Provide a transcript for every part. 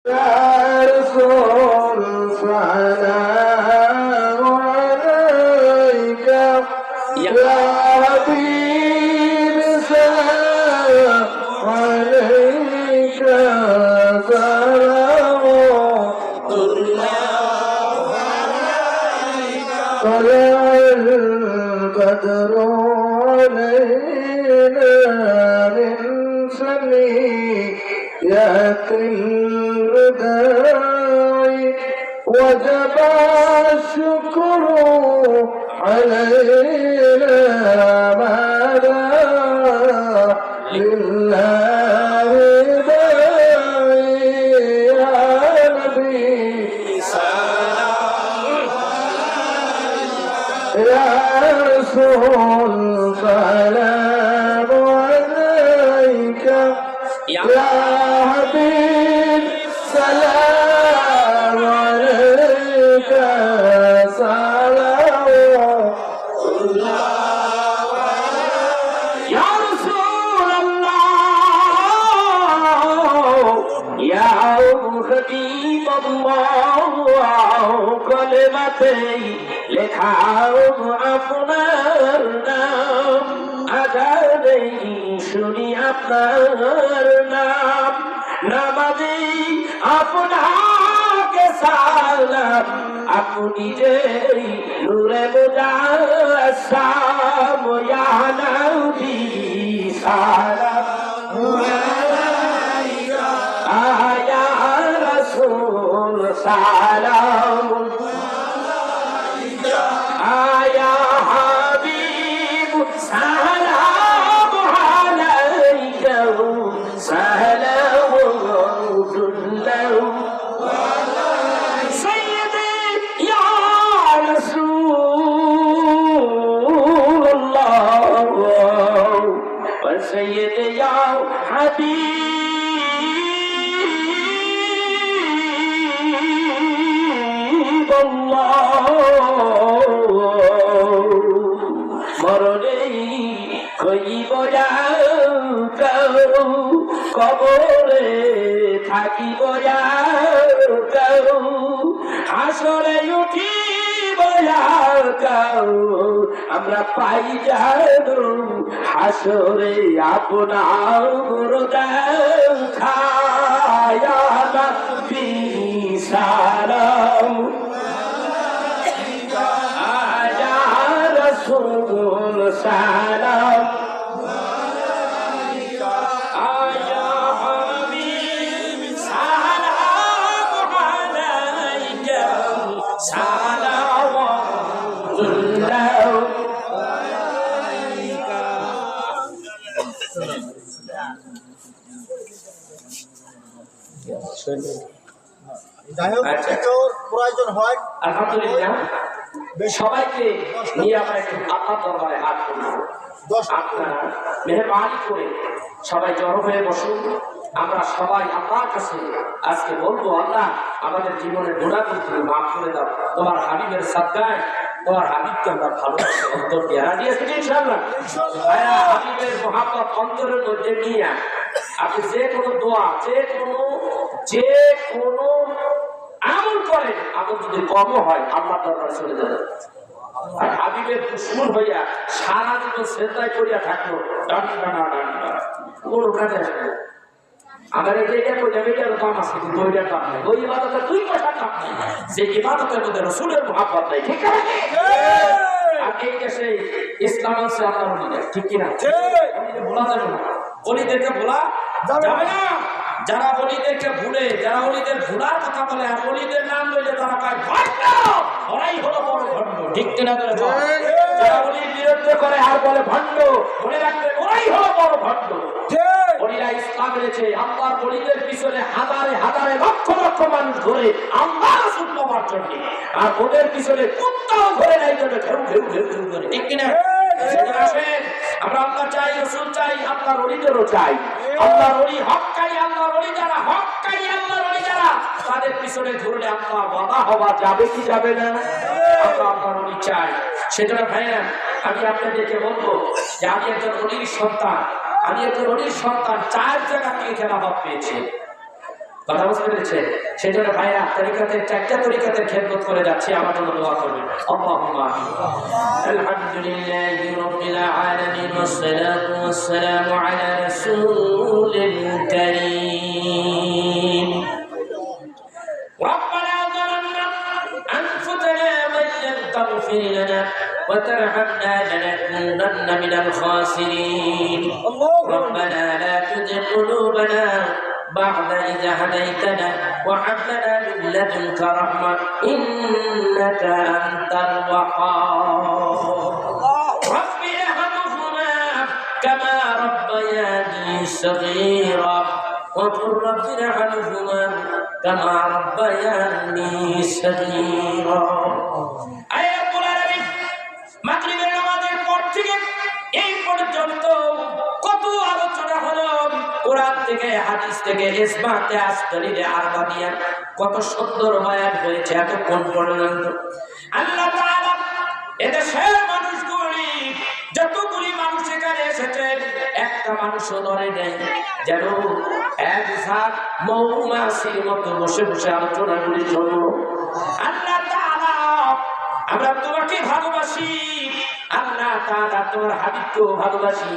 يا رسول سلام عليك يا حبيب سلام عليك سلام الله عليك طلع البدر علينا من ثنيات الوداع وجب الشكر علينا ماذا لله داعي يا نبي سلام يا رسول سلام عليك يا حبيب سلام عليك سلام الله يا رسول الله يا حبيب الله كلمتي লেখাও আপনার নাম আজানেই শুনি আপনার নাম নামাজি আপনাকে সালাম আপনি যে নূরে মুজাসসাম ইয়া নবী সালাম আলাইকা ইয়া রাসূল সালাম يا حبيب سلام عليك سلام سيدي يا رسول الله وسيدي يا حبيب الله মরণেই কইব যাও কবরে থাকিব যাও হাসরে উঠিব যাও আমরা পাই যাও হাসরে আপনার খায়া নবী সালাম رسول سلام عليك يا حبيب سلام عليك سلام الله عليك যাই হোক প্রয়োজন হয় আলহামদুলিল্লাহ সবাইকে নিয়ে আমরা একটু আল্লাহর দরবারে হাত তুলব। আপনারা মেহরবানি করে সবাই জড়ো হয়ে বসুন। আমরা সবাই আল্লাহর কাছে আজকে বলবো, আল্লাহ আমাদের জীবনের গুনাহগুলো তুমি মাফ করে দাও। তোমার হাবিবের সাদগায় তোমার হাবিবকে আমরা ভালোবাসি, অন্তর দিয়ে রাজি আছি ইনশাআল্লাহ। ভাইয়া, হাবিবের মহব্বত অন্তরের মধ্যে নিয়ে আপনি যে কোনো দোয়া, যে কোনো আমল করেন, আমল যদি কম হয় আল্লাহর দরবারে চলে যাবে। আর হাবিবের দুশমন হইয়া সারা জীবন সেজদায় করিয়া থাকলো, কোনো কাজে আসবে না। আমার এটা করলাম, এটার দাম আছে কিন্তু ওইটার দাম নেই। ওই ইবাদতের 2 পয়সার দাম নেই, যে ইবাদতের মধ্যে রাসূলের মহব্বত নাই। ঠিক আছে? আর এই দেশে ইসলাম আছে আল্লাহর ওলিদের, ঠিক কিনা? বলা যাবে না, ওলিদেরকে বলা যাবে না। যারা ওলিদেরকে ভুলে, যারা ওলিদের ভুলার কথা বলে আর ওলিদের নাম লইলে তারা পায় ভণ্ড, ওরাই হলো বড় ভণ্ড। ঠিক কিনা? যারা ওলির বিরুদ্ধে করে আর বলে ভণ্ড, মনে রাখবে ওরাই হলো বড় ভণ্ড। ওলিরা ইসলাম এনেছে, আল্লাহর ওলিদের পিছনে হাজারে হাজারে লক্ষ লক্ষ মানুষ ধরে আল্লাহ রাসূল পাওয়ার জন্য, আর ওদের পিছনে কুত্তাও ধরে নাই জন্য ঘেউ ঘেউ ঘেউ ঘেউ করে। ঠিক কিনা? আমরা আল্লাহ চাই, রাসূল চাই, আল্লাহর ওলিদেরও চাই। আল্লাহর ওলি হক্কানি, আল্লাহর ওলি যারা হক্কানি, আল্লাহর ওলি যারা, তাদের পিছনে ধরলে আল্লাহ বাধা হওয়া যাবে কি যাবে না? আমরা আল্লাহর ওলি চাই। সেজন্য ভাইয়া, আমি আপনাদেরকে বলবো যে আমি একজন ওলির সন্তান, 4 জায়গা থেকে খেলাফত পেয়েছি। কথা বুঝতে পেরেছে? সেই জন্য ভাইরা তরিকাতের 4টা তরিকাতের খেদমত করে যাচ্ছি, আমার জন্য দোয়া করবেন। আল্লাহুম্মা আলহামদুলিল্লাহি রাব্বিল আলামিন ওয়াসসালাতু ওয়াসসালামু আলা রাসূলিল কারীম। ربنا ظلمنا أنفسنا وإن لم تغفر لنا وترحمنا لنكونن من الخاسرين. ربنا لا تزغ قلوبنا بعد إذ هديتنا وهب لنا من لدنك رحمة إنك أنت الوهاب. رب ارحمهما كما ربياني صغيرا وقل رب ارحمهما كما ربياني صغيرا. أي رب العالمين মাগরিবের নামাজের পর থেকে এই পর্যন্ত কত আলোচনা হলো কোরআন থেকে, হাদিস থেকে, ইসমাতে আসদলিলে আরবানিয়া, কত সুন্দর বয়ান হয়েছে এতক্ষণ পর্যন্ত। আল্লাহ তাআলা এদেশের মানুষগুলি, যতগুলি মানুষ এখানে এসেছে, একটা মানুষও নড়ে নেই, যেন এক ঝাঁক মৌমাছির মতো বসে বসে আলোচনাগুলি শুনলো। আল্লাহ তাআলা আমরা তোমাকে ভালোবাসি, আল্লাহ তাআলা তোমার হাবিবকেও ভালোবাসি।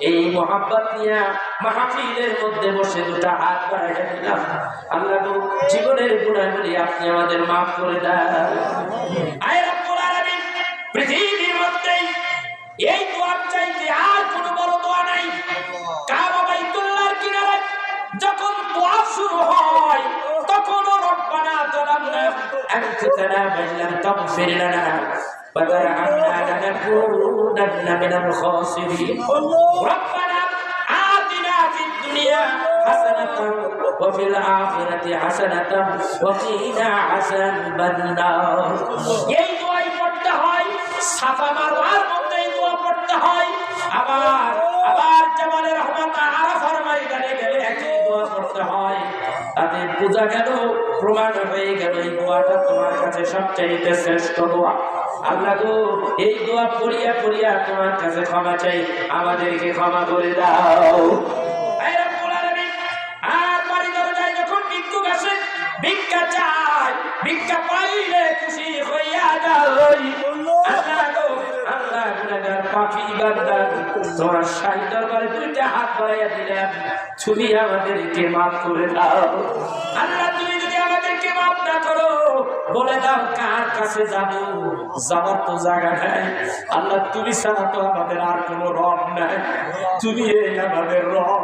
এই মোহাব্বত নিয়ে মাহফিলের মধ্যে বসে দুটা হাত বাড়াইয়া দিলাম। আল্লাহ গো, জীবনের গুনাহগুলি আপনি আমাদের মাফ করে দেন। আয় রব্বুল আলামিন, পৃথিবীর মধ্যে এই দোয়ার চাইতে আর কোনো বড় দোয়া নাই। কাবা বাইতুল্লাহর কিনারে যখন দোয়া শুরু হয়, তখন রব্বানা যালামনা আনফুসানা ওয়া ইল্লাম তাগফির লানা ওয়া তারহামনা লানাকুনান্না মিনাল খাসিরিন। রব্বানা আতিনা ফিদ দুনিয়া হাসানাতান ওয়া ফিল আখিরাতি হাসানাতান ওয়া কিনা আযাবান নার। এই দোয়াই পড়তে হয়, সাফা মারওয়ার মধ্যে এই দোয়া পড়তে হয়। আবার জামালে রহমত আরাফার ময়দানে গেলে একই দোয়া পড়তে হয়। তাতে বোঝা গেল, প্রমাণ হয়ে গেল, এই দোয়াটা তোমার কাছে সবচেয়ে শ্রেষ্ঠ দোয়া। আল্লাহ গো, এই দোয়া পড়িয়া পড়িয়া তোমার কাছে ক্ষমা চাই, আমাদেরকে ক্ষমা করে দাও। আর বাড়ি দরজায় যখন ভিক্ষুক আসে, ভিক্ষা চায়, ভিক্ষা পাইলে খুশি হইয়া যাই। আল্লাহ গো, আল্লাহ গুনাহগার পাপী বান্দা তোমার শাহী দরবারে দুইটা হাত বাড়াইয়া দিলাম, তুমি আমাদেরকে মাফ করে দাও। আল্লাহ, তুমি যদি আমাদেরকে মাফ না করো, বলে দাও কার কাছে যাব? যাওয়ার তো জায়গা নাই। আল্লাহ, তুমি ছাড়া তো আমাদের আর কোনো রব নাই, তুমি আমাদের রব।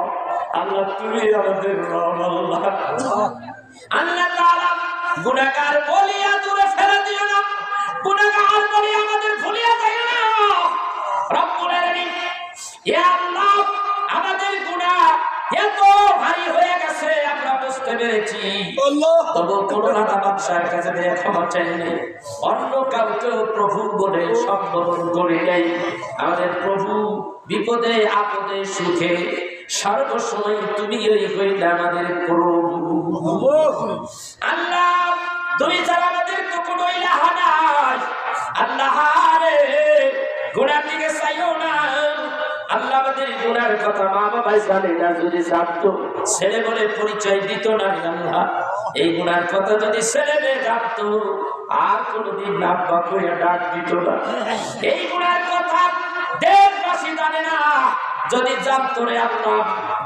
আল্লাহ, তুমি আমাদের রব। আল্লাহ তাআলা গুনাহগার বলিয়া দূরে ফেলে দিও না, গুনাহগার বলি আমাদের ভুলিয়া যাইও না। রব্বুল আলামিন, ইয়া আল্লাহ, আমাদের গুনাহ এত ভারী হয়ে গেছে আমরা বুঝতে পেরেছি, তবু করোনা বাদশার কাছে দিয়ে ক্ষমা চাইনি, অন্য কাউকে প্রভু বলে সম্বোধন করি নাই। আমাদের প্রভু বিপদে আপদে সুখে সর্বসময় তুমি ওই হইলে আমাদের প্রভু। আল্লাহ, তুমি ছাড়া আমাদের তো কোনো ইলাহ নাই। আল্লাহ রে, গুনার দিকে চাইও না। আল্লাহ, আমাদের গুনার কথা মা বাবাই জানে না, যদি জানতো ছেলে বলে পরিচয় দিত না। আল্লাহ, এই গুনার কথা যদি ছেলে মেয়ে জানতো, আর কোনোদিন আব্বা কইয়া ডাক দিত না। এই গুনার কথা দেশবাসী জানে না, যদি জানতো রে আল্লাহ,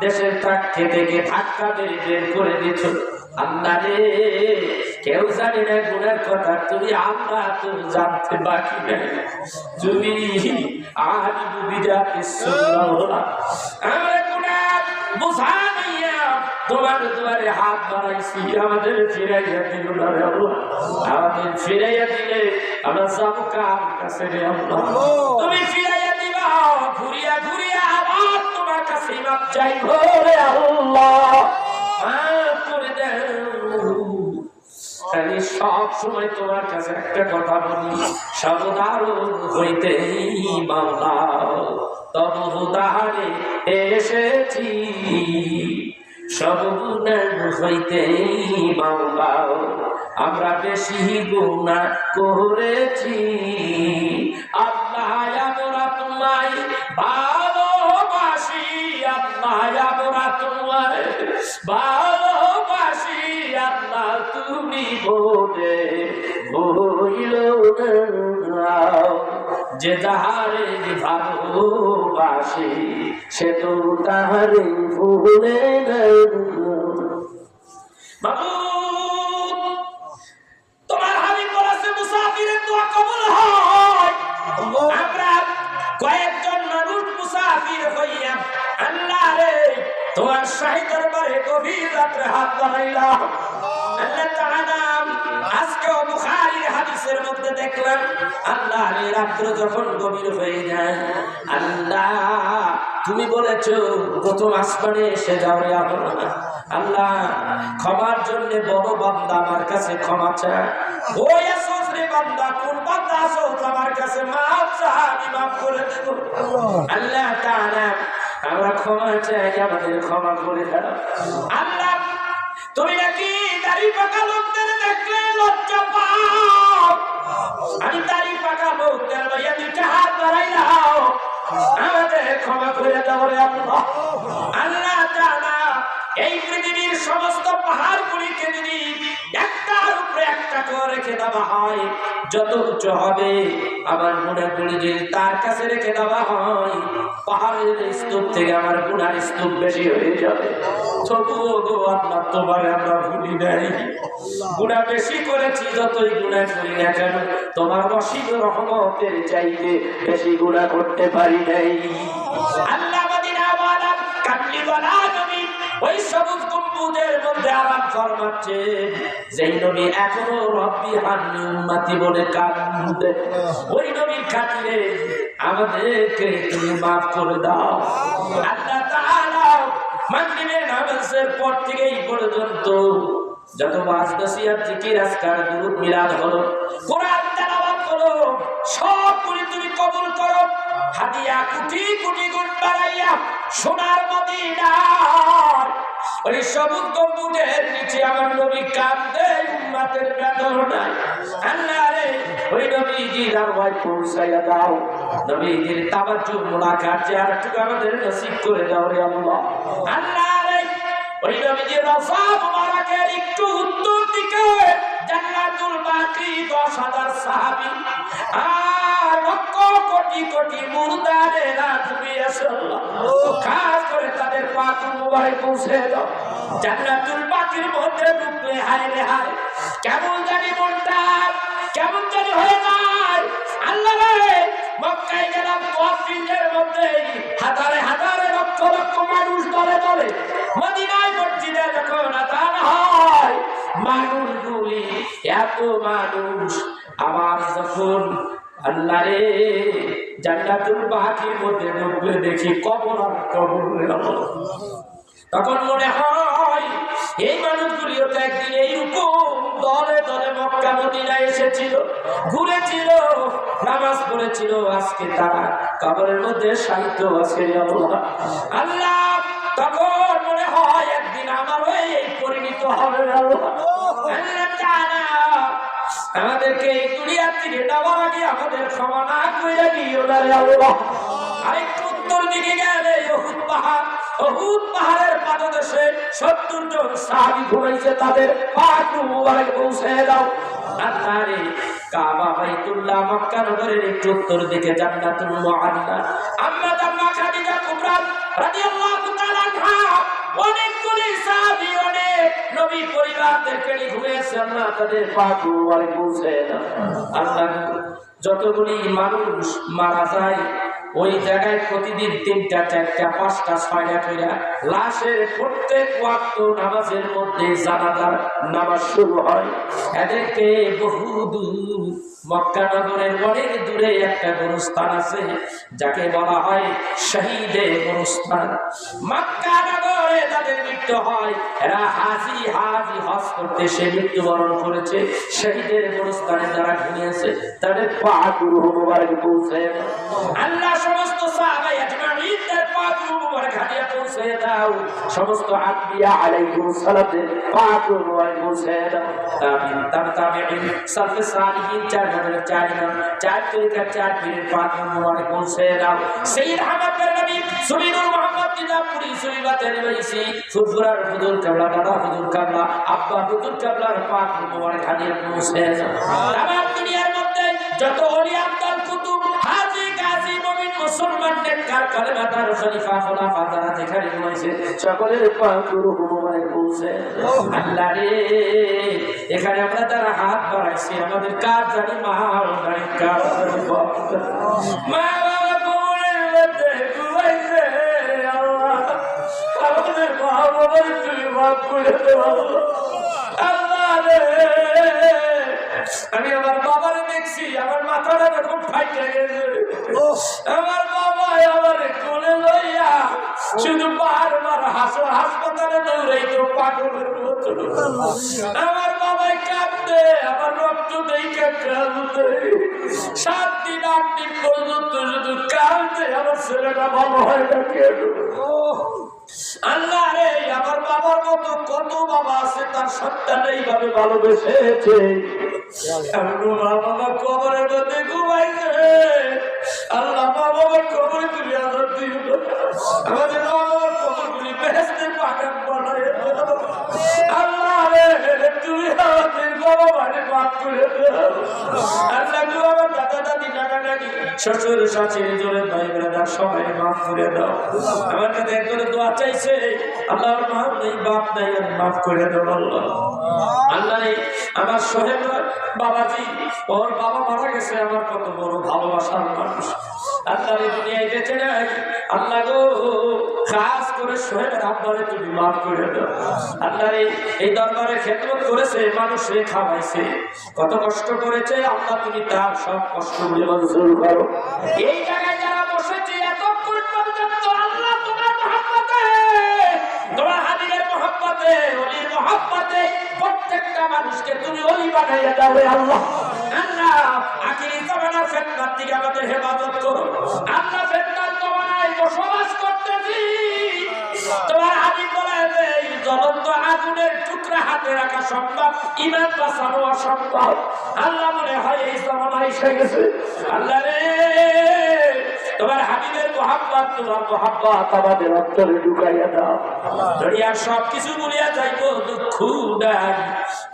দেশের থেকে ধাক্কা মেরে বের করে দিত। আল্লাহ রে, কেউ জানে না গুনার কথা, তুমি আল্লাহ তো জানতে বাকি নেই। তুমি আলিমু বিজাতিস সুন্নাহ, আমরা গুনাহ বুঝা নাইয়া তোমার দুয়ারে হাত বাড়াইছি, আমাদের ফিরাইয়া দিল না রে আল্লাহ। আমাদের ফিরাইয়া দিলে আমরা যাবো কার কাছে রে আল্লাহ? তুমি ফিরাইয়া দিবা, ঘুরিয়া ঘুরিয়া আবার তোমার কাছে মাপ চাইবো রে আল্লাহ। মাফ করে দাও। আমি সব সময় তোমার কাছে একটা কথা বলি, সাবধান হইতে মাওলা তব উদাহরণে এসেছি, সব গুনাহ হইতে মাওলা আমরা বেশি গুনাহ করেছি। আল্লাহ, আমরা তোমায় ভালোবাসি, আল্লাহ আমরা তোমায় ভালোবাসি, আল্লাহ তুমি বলে বইল না, যে যাহারে ভালোবাসে সে তো তাহারে ভুলে না। তোমার হাবিব বলেছে মুসাফিরের দোয়া কবুল হয়। আমরা কয়েকজন মানুষ মুসাফির হইয়া আল্লাহ রে তোমার শাহী দরবারে গভীর রাত্রে হাত বাড়াইলাম। আল্লাহ তাআলা আজকে বুখারীর হাদিসের মধ্যে দেখলাম আল্লাহ রে রাত্র যখন গভীর হয়ে যায়, আল্লাহ তুমি বলেছো প্রথম আসমানে এসে যাও রে আল্লাহ, ক্ষমার জন্য বড় বান্দা আমার কাছে ক্ষমা চায়। ওই আসোস রে বান্দা, কোন বান্দা আসোস আমার কাছে মাফ চা, আমি মাফ করে দেব। আল্লাহ তাআলা আমরা ক্ষমা চাই, আমাদের ক্ষমা করে দাও। আল্লাহ তুমি নাকি দাড়ি পাকা লোকদের দেখলে লজ্জা পাও, আমি দাড়ি পাকা লোকদের লইয়া দুইটা হাত বাড়াইলাম, আমাদের ক্ষমা করে দাও রে আল্লাহ। আল্লাহ তাআলা এই পৃথিবীর সমস্ত পাহাড়গুলিকে যদি একটার উপরে একটা করে রেখে দেওয়া হয়, যত উঁচু হবে আমার গুণাগুলি যদি তার কাছে রেখে দেওয়া হয়, পাহাড়ের স্তূপ থেকে আমার গুণার স্তূপ বেশি হয়ে যাবে। তবুও গো আল্লাহ তোমার আমরা ভুলি নাই, গুণা বেশি করেছি, যতই গুণা করি না কেন তোমার অসীম রহমতের চাইতে বেশি গুণা করতে পারি নাই। আল্লাহ মদিনা ওয়ালা কামলি ওয়ালা নবী ওই সবুজ গম্বুজের মধ্যে আরাম ফরমাচ্ছে, যেই নবী এখনো রব্বি হান্নি উম্মতি বলে কাঁদে, ওই নবীর খাতিরে আমাদেরকে তুমি মাফ করে দাও। আল্লাহ তাআলা মাগরিবের নামাজের পর থেকে এই পর্যন্ত যত ওয়াজ নসিহত জিকির আজকার দুরূদ মিলাদ হলো, কোরআন তেলাওয়াত হলো, সবগুলি তুমি কবুল করো। হাদিয়া কোটি কোটি গুণ বাড়াইয়া সোনার মদিনা ওই সবুজ গম্বুজের নিচে আমার নবী কাঁদে উম্মতের বেদনায়। আল্লাহ রে ওই নবীজির আরওয়াহ পৌঁছাইয়া দাও, নবীজির তাওয়াজ্জু মুলাকাত জিয়ারতটুকু আমাদের নসিব করে দাও রে আল্লাহ। আল্লাহ রে ওই নবীজির রওজা মুবারকের একটু উত্তর দিকে জান্নাতুল বাকি 10,000 সাহাবী আর লক্ষ কোটি কোটি মুর্দারেরা তুমি এসো, খাস করে তাদের পাক মুবারক পৌঁছে দাও। জান্নাতুল বাকির মধ্যে ঢুকলে হায় রে হায় কেমন জানি মনটা কেমন জানি হয়ে যায়। আল্লাহ রে মক্কায় গেলাম, 10 দিনের মধ্যে হাজারে হাজারে লক্ষ লক্ষ মানুষ দলে দলে, মদিনায় মসজিদে যখন আযান হয় মানুষগুলি এত মানুষ, আবার যখন আল্লাহ রে জান্নাতুল বাকির মধ্যে ঢুকলে দেখি কবর আর কবর, তখন মনে হয় এই মানুষগুলিও তো একদিন এইরকম দলে দলে মক্কা মদিনায় এসেছিল, ঘুরেছিল, নামাজ পড়েছিল, আজকে তারা কবরের মধ্যে শায়িত আছে। আল্লাহ তখন মনে হয় একদিন আমারও এই পরিণত হবে। আল্লাহ আমাদেরকে এই দুনিয়া থেকে নেওয়ার আগে আমাদের ক্ষমা না করে দিও না রে আল্লাহ। আরেকটু উত্তর দিকে গেলে উহুদ পাহাড়, উহুদ পাহাড়ের পাদদেশে 70 জন সাহাবী ঘুমাইছে, তাদের পাক মুবারক পৌঁছে দাও। আল্লাহ রে কাবা বাইতুল্লাহ মক্কা নগরের একটু উত্তর দিকে জান্নাতুল মুআল্লা আম্মা জাম্মা খাদিজা কুবরা রাদিয়াল্লাহু তাআলা আনহা অনেকগুলি সাহাবী অনেক নবী পরিবারদেরকে নিয়ে ঘুমিয়েছে, আল্লাহ তাদের পাক মুবারক পৌঁছে দাও। আল্লাহ যতগুলি মানুষ মারা যায় ওই জায়গায় প্রতিদিন 3টা 4টা 5টা 6টা করে লাশের প্রত্যেক ওয়াক্ত নামাজের মধ্যে জানাজার নামাজ শুরু হয়। এদেরকে বহু দূর মক্কা নগরের অনেক দূরে একটা গোরস্থান আছে যাকে বলা হয় শহীদের গোরস্থান। মক্কা নগরে যাদের মৃত্যু হয় এরা হাজি হজ করতে সে মৃত্যুবরণ করেছে, শহীদের গোরস্থানে যারা ঘুমিয়েছে তাদের পাক মুবারক পৌঁছে আল্লাহ সমস্ত সাহাবা আজমাইনদের পাক মুবারক হাদিয়া পৌঁছে দাও, সমস্ত আম্বিয়া আলাইহিস সালাতের পাক মুবারক পৌঁছে দাও। আমিন। তাবিঈন সালফে সালিহিন 4 তরিকা 4 পীরের পাক মুবারক পৌঁছে দাও। সাইয়্যিদ আহমদ নবী সুমিনুর মোহাম্মদ নিজামপুরি সুমিবাতের বৈশি ফুরফুরার হুজুর কাবলা দাদা হুজুর কাবলা আব্বা হুজুর কাবলার পাক মুবারক হাদিয়া পৌঁছে আমার দুনিয়ার মধ্যে যত ওলি আব্দুল কুতুব হাজী গাজী মুমিন মুসলমান নেককার কালেমাদার খলিফা খোলাফা যারা যেখানে রয়েছে সকলের পাক মুবারক পৌঁছে আল্লাহ রে এখানে আমরা যারা হাত বাড়াইছি আমাদের কাজ জানি মা নাই কাজ জানি মা বাবা কবরের মধ্যে ঘুমাইছে আল্লাহ আমাদের মা বাবার তুমি মাফ করে দেও আল্লাহ রে আমি আমার বাবারে দেখছি আমার মাথাটা যখন ফাইটে গেছে আমার বাবা আমার কোলে লইয়া শুধু বারবার হাসপাতালে দৌড়াইতো পাগলের মতো আমার বাবাই কাঁদতে আমার রক্ত দেখে কাঁদতে 7 দিন 8 দিন পর্যন্ত শুধু কাঁদতে আমার ছেলেটা ভালো হয় না কেন আল্লাহ রে আমার বাবার মতো কত বাবা আছে তার সন্তান এইভাবে ভালোবেসেছে বাবা কবরের মধ্যে ঘুমাইছে আল্লাহ বাবার কবরে তুমি আদর দিও আমাদের বাবার কবরগুলি বেহেশতের বাগান বানায় আল্লাহ রে তুমি আমাদের বাবা মানে মাফ করে দাও আল্লাহ তুমি আমার দাদা দাদি নানা নানি শ্বশুর শাশুড়ি জোরে ভাই ব্রাদার সবাই মাফ করে দাও আমার কাছে একজনে দোয়া চাইছে আল্লাহর মা নেই বাপ নাই আমি মাফ করে দাও আল্লাহ আল্লাহ আমার সোহেব বাবাজি ওর বাবা মারা গেছে আমার কত বড় ভালোবাসার মানুষ আল্লাহ দুনিয়ায় বেঁচে নাই আল্লাহ গো খাস করে সোহেবের আব্বারে তুমি মাফ করে দাও আল্লাহ এই দরবারে খেদমত করেছে মানুষে খাওয়াইছে কত কষ্ট করেছে আল্লাহ তুমি তার সব কষ্টগুলি মঞ্জুর করো এই জায়গায় যারা বসেছে এতক্ষণ পর্যন্ত আল্লাহ তোমার মহব্বতে তোমার হাবিবের মহব্বতে ওলির মহব্বতে প্রত্যেকটা মানুষকে তুমি ওলি বানাইয়া দাও আল্লাহ আল্লাহ আখিরি জামানার ফিতনার থেকে আমাদের হেফাজত করো আমরা ফিতনার জামানায় বসবাস করতেছি তোমার হাবিব বলেছে জ্বলন্ত আগুনের টুকরা হাতে রাখা সম্ভব ঈমান বাঁচানো অসম্ভব আল্লাহ মনে হয় এই জামানায় এসে গেছে আল্লাহ রে তোমার হাবিবের মহব্বত তোমার মহব্বত আমাদের অন্তরে ঢুকাইয়া দাও দুনিয়ার সবকিছু ভুলিয়া যাইব দুঃখ নাই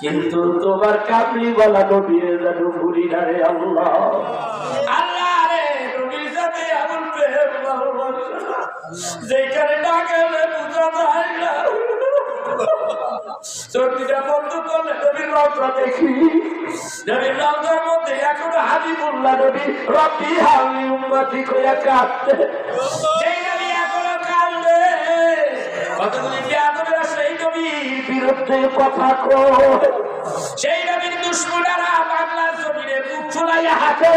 কিন্তু তোমার কামলি বলা নবীর যেন ভুলি না রে আল্লাহ আল্লাহ রে নবীর সাথে এমন প্রেম ভালোবাসা যেখানে না গেলে বুঝা যায় না চোখটা বন্ধ করলে নবীর রওজা দেখি নবীর রওজার মধ্যে এখনো হাবিবুল্লাহ নবী রব্বি হাবলি উম্মতি কইয়া কাঁদতে সেই নবী এখনো কাঁদলে কতগুলি বেয়াদবেরা সেই নবীর বিরুদ্ধে কথা কয় সেই নবীর দুশমনেরা বাংলার জমিনে বুক ফুলাইয়া হাঁটে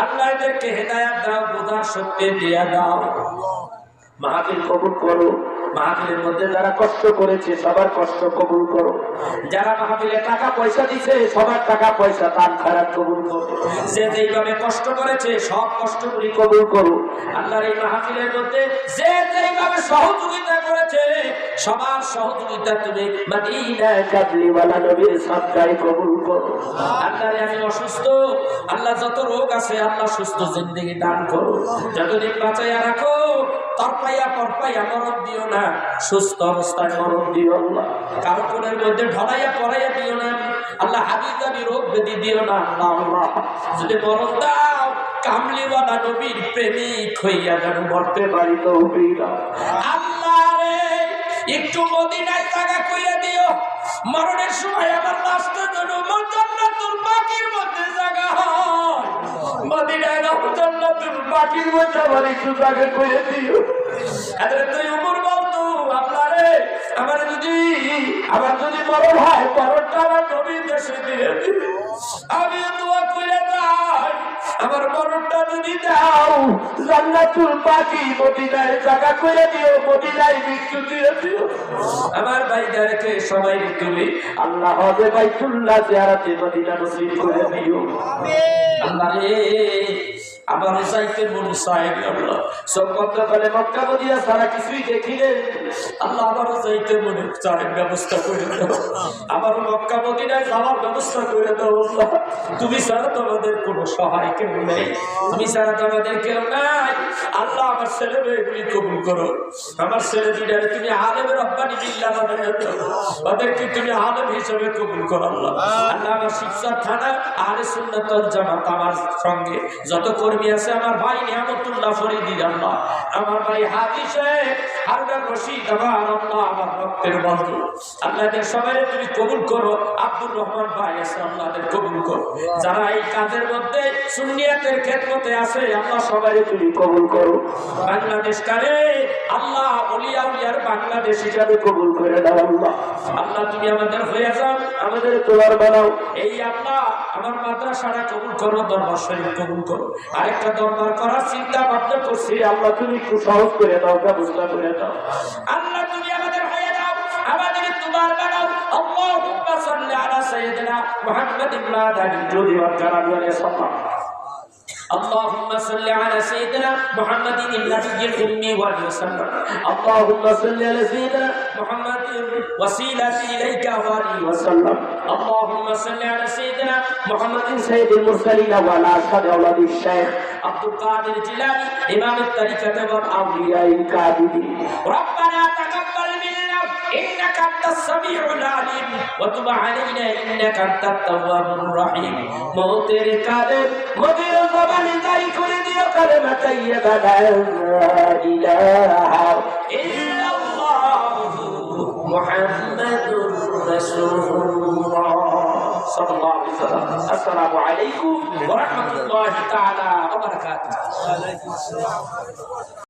আল্লাহ এদেরকে হেদায়েত দাও বোঝার শক্তি দিয়া দাও মাহফিল কবুল করো মাহফিলের মধ্যে যারা কষ্ট করেছে সবার কষ্ট কবুল করো যারা মাহফিলে টাকা পয়সা দিছে সবার টাকা পয়সা দান খারাপ কবুল করো যে যেইভাবে কষ্ট করেছে সব কষ্টগুলি কবুল করো আল্লাহর এই মাহফিলের মধ্যে যে যেইভাবে সহযোগিতা করেছে সবার সহযোগিতা তুমি মদিনা কাবলিওয়ালা নবীর সাদকায় কবুল করো আল্লাহর আমি অসুস্থ আল্লাহ যত রোগ আছে আল্লাহ সুস্থ জিন্দেগি দান করো যতদিন বাঁচাইয়া রাখো তরপাইয়া মরণ দিও না সুস্থ অবস্থায় মরণ দিও আল্লাহ কারো কোণের মধ্যে ঢলাইয়া পড়াইয়া দিও না আল্লাহ হাবিজাবি রোগ বেদি দিও না আল্লাহ যদি মরণ দাও কামলিওয়ালা নবীর প্রেমিক হইয়া যেন মরতে পারি তৌফিক দাও আল্লাহ রে একটু মদিনায় জায়গা কইরা দিও মরণের সময় আমার লাশটা যেন জান্নাতুল বাকির মধ্যে জায়গা হয় মদিনায় জান্নাতুল বাকির মধ্যে আমার একটু জায়গা কইরা দিও আরে তুই উমর বলতো আল্লাহ রে আমার যদি মরণ হয় মরণটা আমার নবীর দেশে দিয়ে আমি দোয়া করে যাই আমার মরণটা যদি দাও জান্নাতুল বাকি মদিনায় জায়গা করে দিও মদিনায় মৃত্যু দিয়ে দিও আমার ভাইদেরকে সবাই তুমি আল্লাহ হবে বাইতুল্লাহ জিয়ারতে মদিনা নসিব করে দিও আল্লাহ রে আমার যাইতে মন চায় আল্লাহ, সব বলে মক্কা মদিনা সারা কিছুই দেখিলে আল্লাহ আমারও যাইতে মনে চায়, ব্যবস্থা করে দাও, আমার মক্কা মদিনায় যাওয়ার ব্যবস্থা করে দাও আল্লাহ। তুমি ছাড়া তো আমাদের কোনো সহায় কেউ নেই, তুমি ছাড়া তো আমাদের কেউ নাই আল্লাহ। আমার ছেলে মেয়েগুলি কবুল করো, আমার ছেলে দুইটারে তুমি আলেমের রব্বানি বিল্লাহ বানাইয়া দাও, ওদেরকে তুমি আলেম হিসেবে কবুল করো আল্লাহ। আল্লাহ আমার শিক্ষা থানা আহলে সুন্নাত ওয়াল জামাত আমার সঙ্গে যত কর্মী আছে, আমার ভাই নিয়ামতুল্লাহ ফরিদি আল্লাহ, আমার ভাই হাজি সাহেব হারুন রশিদ, আমার আল্লাহ আমার ভক্তের বন্ধু আল্লাহ, এদের সবাই তুমি কবুল করো। আব্দুর রহমান ভাই আছে আল্লাহ, এদের কবুল করো। যারা এই কাজের মধ্যে সুন্নিয়াতের খেদমতে আছে আল্লাহ, সবাই তুমি কবুল করো। বাংলাদেশ কারে আল্লাহ ওলিয়া উলিয়ার বাংলাদেশ হিসাবে কবুল করে দাও আল্লাহ। আল্লাহ তুমি আমাদের হয়ে যাও, আমাদের তোমার বানাও। এই আল্লাহ আমার মাদ্রাসাটা কবুল করো, দরবার শরীফ কবুল করো। আরেকটা দরবার করার চিন্তা ভাবনা করছি আল্লাহ, তুমি একটু সহজ করে দাও, ব্যবস্থা করে দাও আল্লাহ। তুমি আমাদের হয়ে যাও, আমাদের তোমার বানাও। আল্লাহুম্মা সাল্লি আলা সাইয়্যিদিনা মুহাম্মাদিন ওয়া আলা আলিহি اللهم صل على سيدنا محمد النبي الأمي وسلم. اللهم صل على سيدنا محمد وسيلة إليك وآله وسلم. اللهم صل على سيدنا محمد سيد المرسلين وعلى أشهد أولاد الشيخ عبد القادر الجيلاني إمام الطريقة والأولياء الكاملين. ربنا تقبل منا إنك أنت السميع العليم وتب علينا إنك أنت التواب الرحيم. موتر قادر مدير زباني داي করে দিও কালেমা তাইয়্যিবা লা ইলাহা ইল্লাল্লাহ মুহাম্মাদুর রাসূলুল্লাহ সাল্লাল্লাহু আলাইহি ওয়াসাল্লাম। আসসালামু আলাইকুম ওয়া রাহমাতুল্লাহি তাআলা ওয়া বারাকাতুহু। ওয়া আলাইকুম আসসালাম।